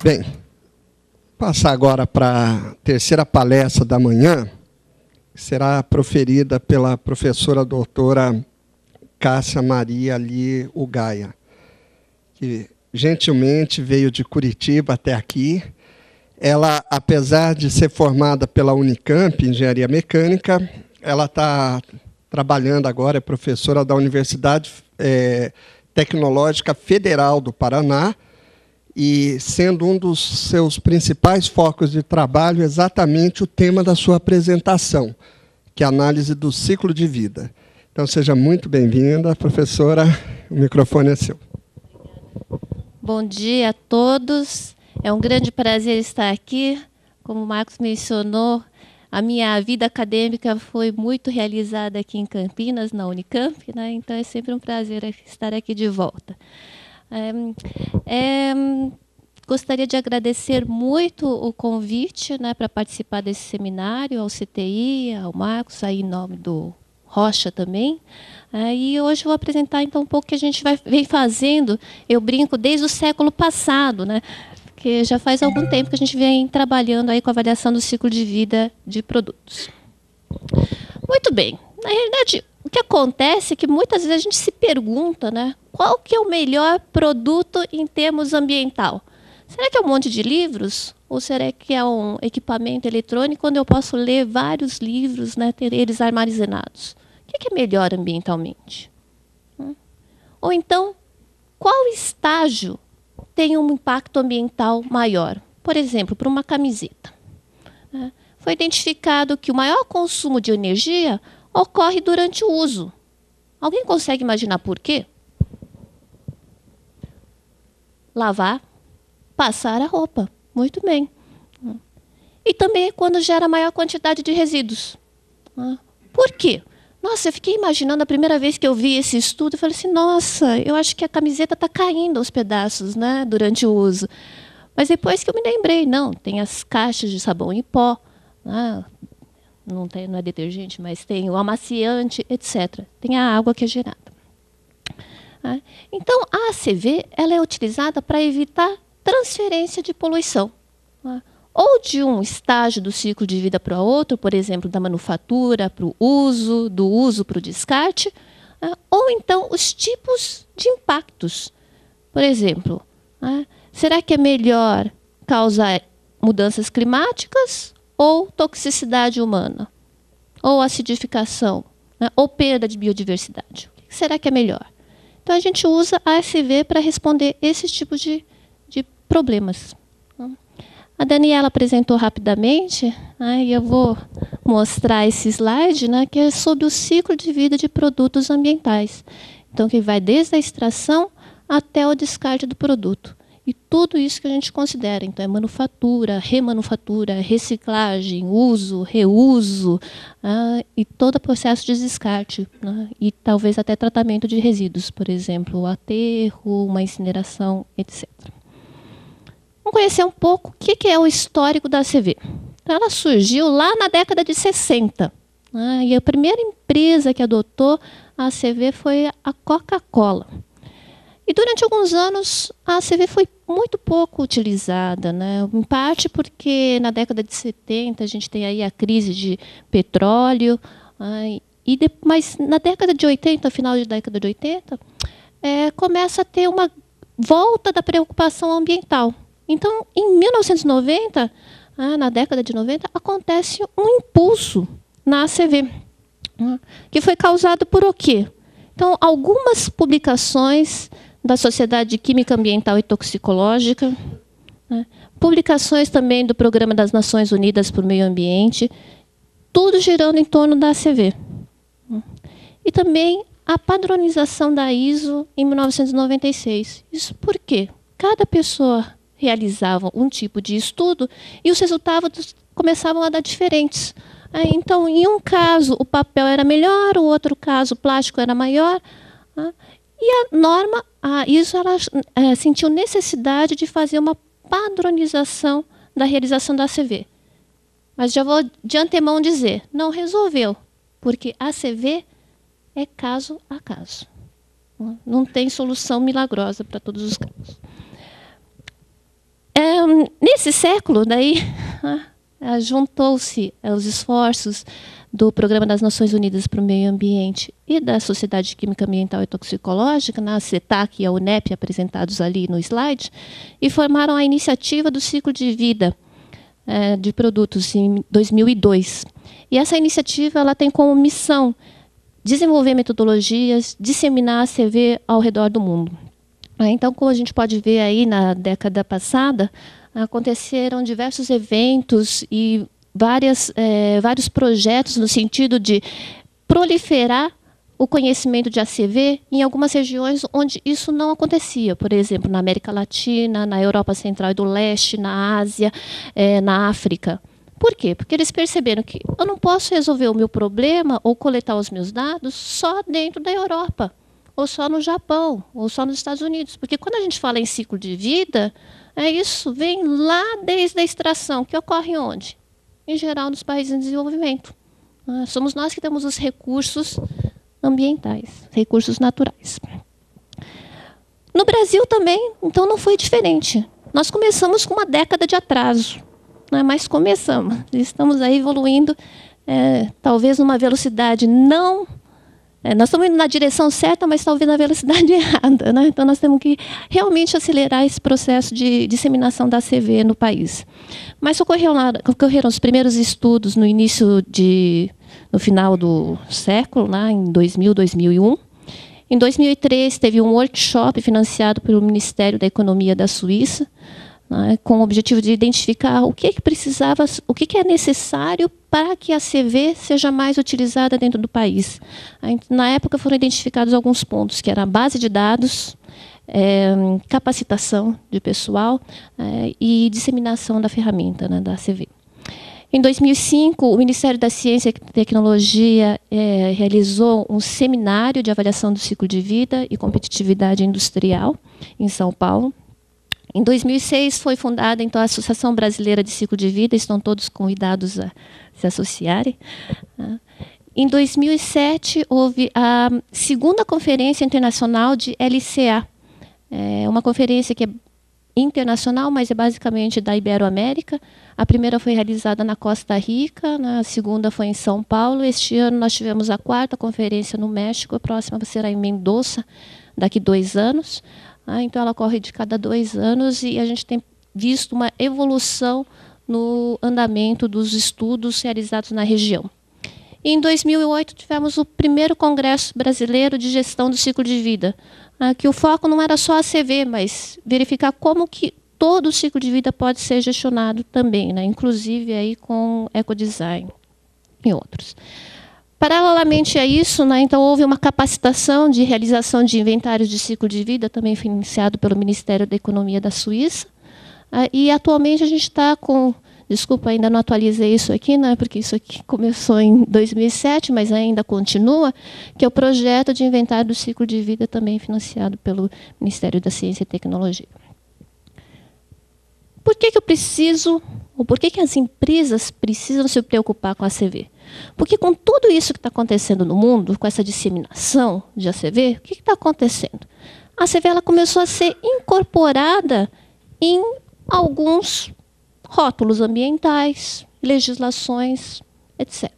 Bem, passar agora para a terceira palestra da manhã, que será proferida pela professora doutora Cássia Maria Ali Ugaia, que gentilmente veio de Curitiba até aqui. Ela, apesar de ser formada pela Unicamp, Engenharia Mecânica, ela está trabalhando agora, é professora da Universidade Tecnológica Federal do Paraná, e sendo um dos seus principais focos de trabalho exatamente o tema da sua apresentação, que é a análise do ciclo de vida. Então, seja muito bem-vinda, professora, o microfone é seu. Bom dia a todos, é um grande prazer estar aqui. Como o Marcos mencionou, a minha vida acadêmica foi muito realizada aqui em Campinas, na Unicamp, né? Então é sempre um prazer estar aqui de volta. Gostaria de agradecer muito o convite, né, para participar desse seminário, ao CTI, ao Marcos, aí em nome do Rocha também. E hoje eu vou apresentar então um pouco o que a gente vem fazendo, eu brinco, desde o século passado, né, porque já faz algum tempo que a gente vem trabalhando aí com a avaliação do ciclo de vida de produtos. Muito bem, na realidade, o que acontece é que muitas vezes a gente se pergunta, né, qual que é o melhor produto em termos ambiental? Será que é um monte de livros? Ou será que é um equipamento eletrônico onde eu posso ler vários livros, né, ter eles armazenados? O que é melhor ambientalmente? Ou então, qual estágio tem um impacto ambiental maior? Por exemplo, para uma camiseta. Foi identificado que o maior consumo de energia ocorre durante o uso. Alguém consegue imaginar por quê? Lavar, passar a roupa. Muito bem. E também quando gera maior quantidade de resíduos. Por quê? Nossa, eu fiquei imaginando a primeira vez que eu vi esse estudo, eu falei assim, nossa, eu acho que a camiseta está caindo aos pedaços, né, durante o uso. Mas depois que eu me lembrei, não, tem as caixas de sabão em pó, né, não é detergente, mas tem o amaciante, etc. Tem a água que é gerada. Então, a ACV ela é utilizada para evitar transferência de poluição, ou de um estágio do ciclo de vida para outro, por exemplo, da manufatura para o uso, do uso para o descarte, ou então os tipos de impactos. Por exemplo, será que é melhor causar mudanças climáticas ou toxicidade humana? Ou acidificação? Ou perda de biodiversidade? O que será que é melhor? Então, a gente usa a ACV para responder esses tipos de problemas. A Daniela apresentou rapidamente, e eu vou mostrar esse slide, que é sobre o ciclo de vida de produtos ambientais. Então, que vai desde a extração até o descarte do produto. E tudo isso que a gente considera. Então, é manufatura, remanufatura, reciclagem, uso, reuso, e todo o processo de descarte. E talvez até tratamento de resíduos, por exemplo, o aterro, uma incineração, etc. Vamos conhecer um pouco o que é o histórico da ACV. Então, ela surgiu lá na década de 60. E a primeira empresa que adotou a ACV foi a Coca-Cola. E durante alguns anos, a ACV foi muito pouco utilizada, em parte porque na década de 70 a gente tem aí a crise de petróleo, mas na década de 80, final da década de 80, começa a ter uma volta da preocupação ambiental. Então, em 1990, na década de 90, acontece um impulso na ACV, que foi causado por o quê? Então, algumas publicações da Sociedade de Química Ambiental e Toxicológica, publicações também do Programa das Nações Unidas para o Meio Ambiente, tudo girando em torno da ACV. E também a padronização da ISO em 1996. Isso por quê? Cada pessoa realizava um tipo de estudo e os resultados começavam a dar diferentes. Então, em um caso, o papel era melhor, o outro caso, o plástico era maior. E a norma, a ISO, ela sentiu necessidade de fazer uma padronização da realização da ACV. Mas já vou de antemão dizer, não resolveu, porque a ACV é caso a caso. Não tem solução milagrosa para todos os casos. Nesse século, daí, juntou-se os esforços do Programa das Nações Unidas para o Meio Ambiente e da Sociedade Química Ambiental e Toxicológica, na CETAC e a UNEP, apresentados ali no slide, e formaram a iniciativa do ciclo de vida de produtos em 2002. E essa iniciativa ela tem como missão desenvolver metodologias, disseminar a CV ao redor do mundo. Então, como a gente pode ver aí na década passada, aconteceram diversos eventos e vários projetos no sentido de proliferar o conhecimento de ACV em algumas regiões onde isso não acontecia. Por exemplo, na América Latina, na Europa Central e do Leste, na Ásia, na África. Por quê? Porque eles perceberam que eu não posso resolver o meu problema ou coletar os meus dados só dentro da Europa, ou só no Japão, ou só nos Estados Unidos. Porque quando a gente fala em ciclo de vida, isso vem lá desde a extração, que ocorre onde? Em geral, nos países em desenvolvimento. Somos nós que temos os recursos ambientais, recursos naturais. No Brasil também, então, não foi diferente. Nós começamos com uma década de atraso, mas começamos. Estamos aí evoluindo, talvez numa velocidade não... nós estamos indo na direção certa, mas talvez na velocidade errada. Então, nós temos que realmente acelerar esse processo de disseminação da ACV no país. Mas ocorreram os primeiros estudos no final do século, em 2000, 2001. Em 2003, teve um workshop financiado pelo Ministério da Economia da Suíça, com o objetivo de identificar o que é necessário para que a CV seja mais utilizada dentro do país. Na época foram identificados alguns pontos, que era a base de dados, capacitação de pessoal e disseminação da ferramenta, da CV. Em 2005, o Ministério da Ciência e Tecnologia realizou um seminário de avaliação do ciclo de vida e competitividade industrial em São Paulo. Em 2006, foi fundada então, a Associação Brasileira de Ciclo de Vida, estão todos convidados a se associarem. Em 2007, houve a segunda Conferência Internacional de LCA. É uma conferência que é internacional, mas é basicamente da Iberoamérica. A primeira foi realizada na Costa Rica, a segunda foi em São Paulo. Este ano nós tivemos a quarta conferência no México, a próxima será em Mendoza, daqui 2 anos. Então, ela ocorre de cada 2 anos e a gente tem visto uma evolução no andamento dos estudos realizados na região. E, em 2008, tivemos o primeiro Congresso Brasileiro de Gestão do Ciclo de Vida, que o foco não era só a CV, mas verificar como que todo o ciclo de vida pode ser gestionado também, inclusive aí com ecodesign e outros. Paralelamente a isso, então houve uma capacitação de realização de inventários de ciclo de vida, também financiado pelo Ministério da Economia da Suíça. E atualmente a gente está com, desculpa, ainda não atualizei isso aqui, porque isso aqui começou em 2007, mas ainda continua, que é o projeto de inventário do ciclo de vida, também financiado pelo Ministério da Ciência e Tecnologia. Por que eu preciso, ou por que as empresas precisam se preocupar com a ACV? Porque com tudo isso que está acontecendo no mundo, com essa disseminação de ACV, o que está acontecendo? A ACV ela começou a ser incorporada em alguns rótulos ambientais, legislações, etc.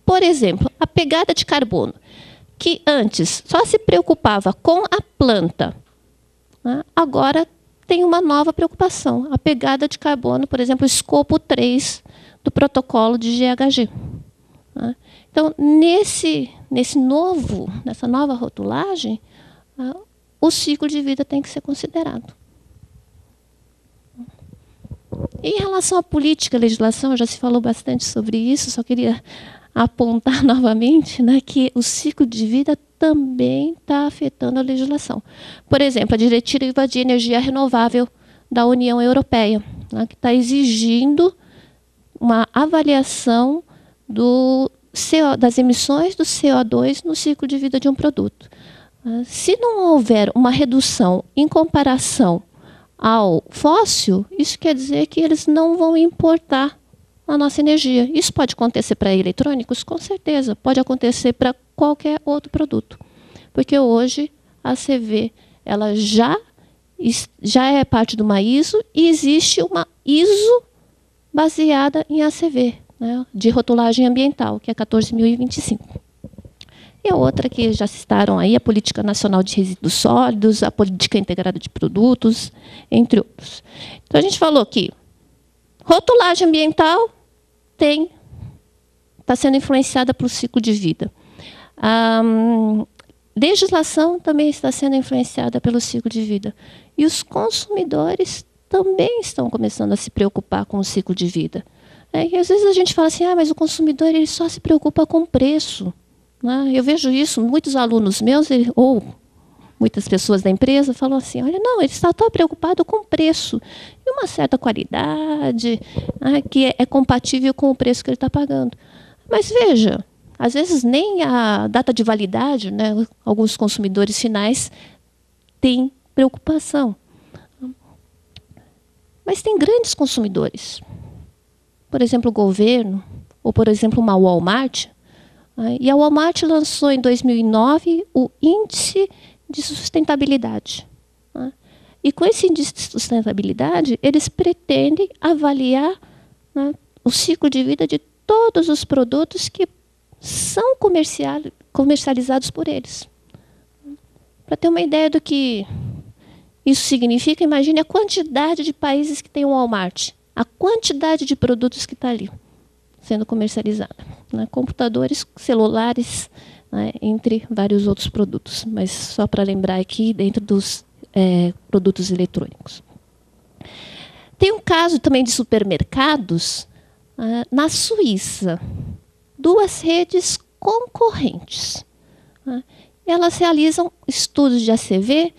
Por exemplo, a pegada de carbono, que antes só se preocupava com a planta, agora tem uma nova preocupação, a pegada de carbono, por exemplo, o escopo 3 do protocolo de GHG. Então, nessa nova rotulagem, o ciclo de vida tem que ser considerado. Em relação à política e legislação, já se falou bastante sobre isso, só queria apontar novamente que o ciclo de vida também está afetando a legislação. Por exemplo, a Diretiva de Energia Renovável da União Europeia, que está exigindo uma avaliação das emissões do CO2 no ciclo de vida de um produto. Se não houver uma redução em comparação ao fóssil, isso quer dizer que eles não vão importar a nossa energia. Isso pode acontecer para eletrônicos? Com certeza. Pode acontecer para qualquer outro produto. Porque hoje a CV ela já já é parte de uma ISO e existe uma ISO baseada em ACV, né, de rotulagem ambiental, que é 14.025. E a outra que já citaram aí, a Política Nacional de Resíduos Sólidos, a Política Integrada de Produtos, entre outros. Então, a gente falou que rotulagem ambiental está sendo influenciada pelo ciclo de vida. A legislação também está sendo influenciada pelo ciclo de vida. E os consumidores também estão começando a se preocupar com o ciclo de vida. E às vezes a gente fala assim, mas o consumidor ele só se preocupa com o preço. Eu vejo isso, muitos alunos meus, ou muitas pessoas da empresa, falam assim, olha, não, ele está tão preocupado com o preço. E uma certa qualidade, que é compatível com o preço que ele está pagando. Mas veja, às vezes nem a data de validade, né, alguns consumidores finais têm preocupação. Mas tem grandes consumidores. Por exemplo, o governo, ou, por exemplo, uma Walmart. E a Walmart lançou, em 2009, o Índice de Sustentabilidade. E com esse índice de sustentabilidade, eles pretendem avaliar, né, o ciclo de vida de todos os produtos que são comercializados por eles. Para ter uma ideia do que isso significa, imagine a quantidade de países que tem o Walmart, a quantidade de produtos que está ali sendo comercializada. Né? Computadores, celulares, né, entre vários outros produtos. Mas só para lembrar aqui, dentro dos produtos eletrônicos. Tem um caso também de supermercados na Suíça. Duas redes concorrentes. Elas realizam estudos de ACV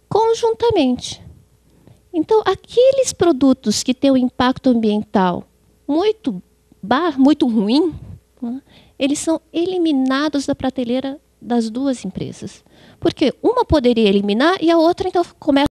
conjuntamente. Então, aqueles produtos que têm um impacto ambiental muito ruim, eles são eliminados da prateleira das duas empresas. Porque uma poderia eliminar e a outra, então, começa